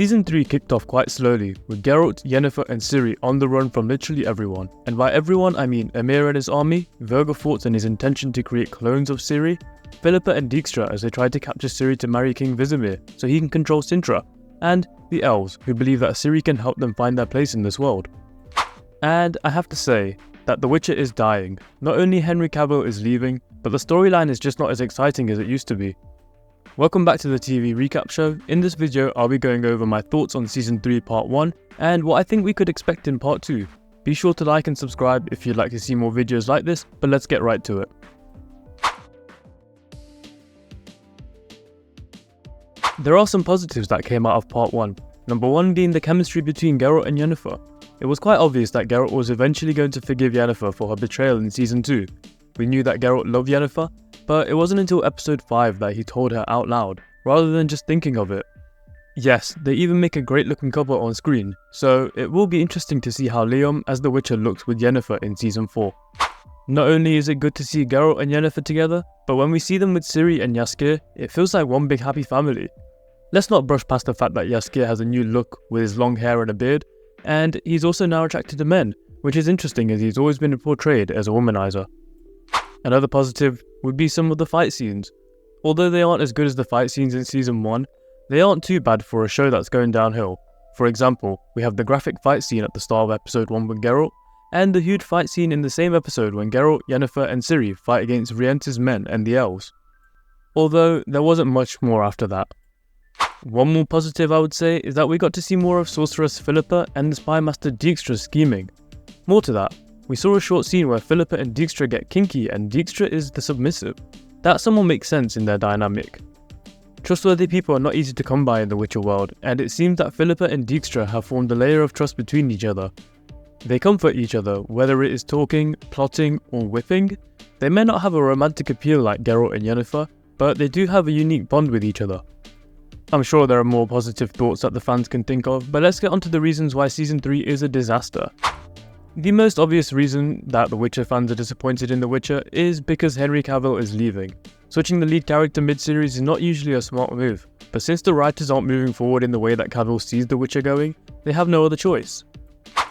Season 3 kicked off quite slowly, with Geralt, Yennefer and Ciri on the run from literally everyone. And by everyone I mean Emhyr and his army, Vergefort and his intention to create clones of Ciri, Philippa and Dijkstra as they tried to capture Ciri to marry King Vizimir so he can control Sintra, and the elves who believe that Ciri can help them find their place in this world. And I have to say that The Witcher is dying. Not only Henry Cavill is leaving, but the storyline is just not as exciting as it used to be. Welcome back to the TV Recap Show. In this video, I'll be going over my thoughts on Season 3 Part 1 and what I think we could expect in Part 2. Be sure to like and subscribe if you'd like to see more videos like this, but let's get right to it. There are some positives that came out of Part 1. Number 1 being the chemistry between Geralt and Yennefer. It was quite obvious that Geralt was eventually going to forgive Yennefer for her betrayal in Season 2. We knew that Geralt loved Yennefer, but it wasn't until episode 5 that he told her out loud, rather than just thinking of it. Yes, they even make a great looking couple on screen, so it will be interesting to see how Liam as the Witcher looks with Yennefer in Season 4. Not only is it good to see Geralt and Yennefer together, but when we see them with Ciri and Jaskier, it feels like one big happy family. Let's not brush past the fact that Jaskier has a new look with his long hair and a beard, and he's also now attracted to men, which is interesting as he's always been portrayed as a womanizer. Another positive would be some of the fight scenes. Although they aren't as good as the fight scenes in Season 1, they aren't too bad for a show that's going downhill. For example, we have the graphic fight scene at the start of episode 1 with Geralt, and the huge fight scene in the same episode when Geralt, Yennefer and Ciri fight against Riente's men and the elves. Although there wasn't much more after that. One more positive I would say is that we got to see more of Sorceress Philippa and the Spy Master Dijkstra scheming. More to that, we saw a short scene where Philippa and Dijkstra get kinky and Dijkstra is the submissive. That somewhat makes sense in their dynamic. Trustworthy people are not easy to come by in the Witcher world, and it seems that Philippa and Dijkstra have formed a layer of trust between each other. They comfort each other, whether it is talking, plotting or whipping. They may not have a romantic appeal like Geralt and Yennefer, but they do have a unique bond with each other. I'm sure there are more positive thoughts that the fans can think of, but let's get onto the reasons why Season 3 is a disaster. The most obvious reason that the Witcher fans are disappointed in The Witcher is because Henry Cavill is leaving. Switching the lead character mid-series is not usually a smart move, but since the writers aren't moving forward in the way that Cavill sees The Witcher going, they have no other choice.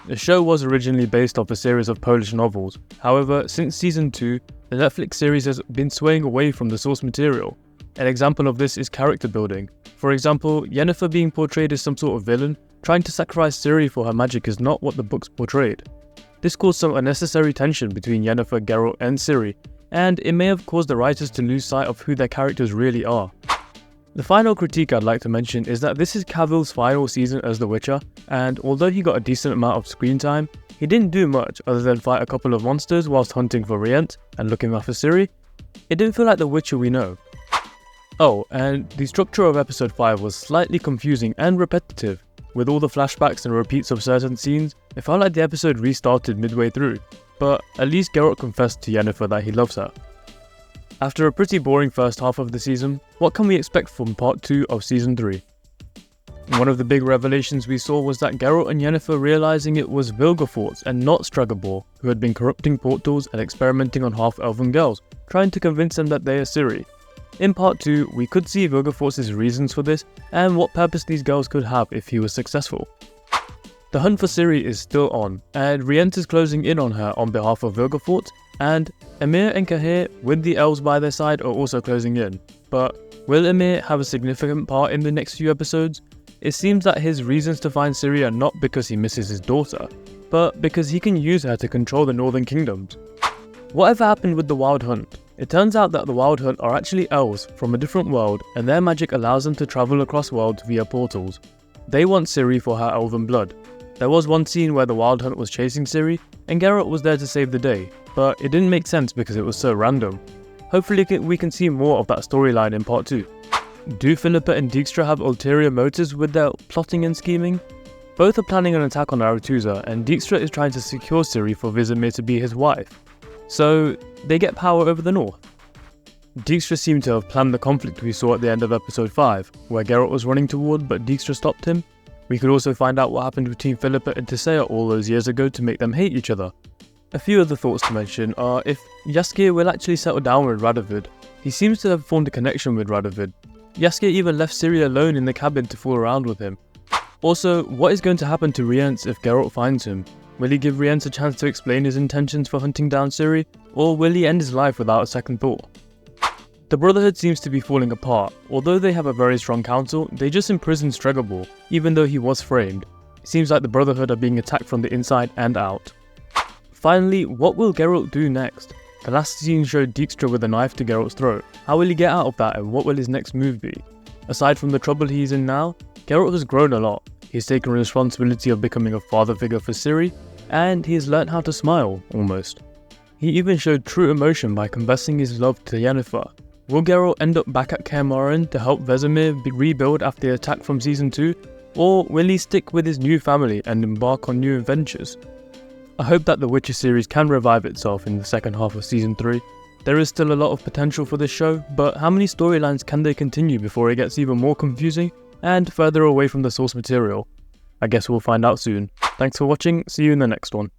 The show was originally based off a series of Polish novels. However, since Season 2, the Netflix series has been swaying away from the source material. An example of this is character building. For example, Yennefer being portrayed as some sort of villain, trying to sacrifice Ciri for her magic is not what the books portrayed. This caused some unnecessary tension between Yennefer, Geralt and Ciri, and it may have caused the writers to lose sight of who their characters really are. The final critique I'd like to mention is that this is Cavill's final season as The Witcher, and although he got a decent amount of screen time, he didn't do much other than fight a couple of monsters whilst hunting for Riente and looking after Ciri. It didn't feel like The Witcher we know. Oh, and the structure of episode 5 was slightly confusing and repetitive. With all the flashbacks and repeats of certain scenes, it felt like the episode restarted midway through, but at least Geralt confessed to Yennefer that he loves her. After a pretty boring first half of the season, what can we expect from Part 2 of Season 3? One of the big revelations we saw was that Geralt and Yennefer realizing it was Vergefort and not Stregobor who had been corrupting portals and experimenting on half-elven girls, trying to convince them that they are Ciri. In Part 2, we could see Vergefort's reasons for this and what purpose these girls could have if he was successful. The hunt for Ciri is still on, and Riente is closing in on her on behalf of Vergefort, and Emhyr and Cahir, with the elves by their side, are also closing in. But will Emhyr have a significant part in the next few episodes? It seems that his reasons to find Ciri are not because he misses his daughter, but because he can use her to control the Northern Kingdoms. Whatever happened with the Wild Hunt? It turns out that the Wild Hunt are actually elves from a different world, and their magic allows them to travel across worlds via portals. They want Ciri for her elven blood. There was one scene where the Wild Hunt was chasing Ciri, and Geralt was there to save the day, but it didn't make sense because it was so random. Hopefully we can see more of that storyline in Part 2. Do Philippa and Dijkstra have ulterior motives with their plotting and scheming? Both are planning an attack on Aretuza, and Dijkstra is trying to secure Ciri for Vizimir to be his wife. So they get power over the north. Dijkstra seemed to have planned the conflict we saw at the end of episode 5, where Geralt was running toward but Dijkstra stopped him. We could also find out what happened between Philippa and Tissaia all those years ago to make them hate each other. A few other thoughts to mention are if Jaskier will actually settle down with Radovid. He seems to have formed a connection with Radovid. Jaskier even left Ciri alone in the cabin to fool around with him. Also, what is going to happen to Rience if Geralt finds him? Will he give Rience a chance to explain his intentions for hunting down Ciri, or will he end his life without a second thought? The Brotherhood seems to be falling apart. Although they have a very strong council, they just imprisoned Stregobor, even though he was framed. It seems like the Brotherhood are being attacked from the inside and out. Finally, what will Geralt do next? The last scene showed Dijkstra with a knife to Geralt's throat. How will he get out of that, and what will his next move be? Aside from the trouble he's in now, Geralt has grown a lot. He's taken responsibility of becoming a father figure for Ciri, and he has learnt how to smile, almost. He even showed true emotion by confessing his love to Yennefer. Will Geralt end up back at Kaer Morhen to help Vesemir rebuild after the attack from Season 2, or will he stick with his new family and embark on new adventures? I hope that the Witcher series can revive itself in the second half of Season 3. There is still a lot of potential for this show, but how many storylines can they continue before it gets even more confusing and further away from the source material? I guess we'll find out soon. Thanks for watching, see you in the next one.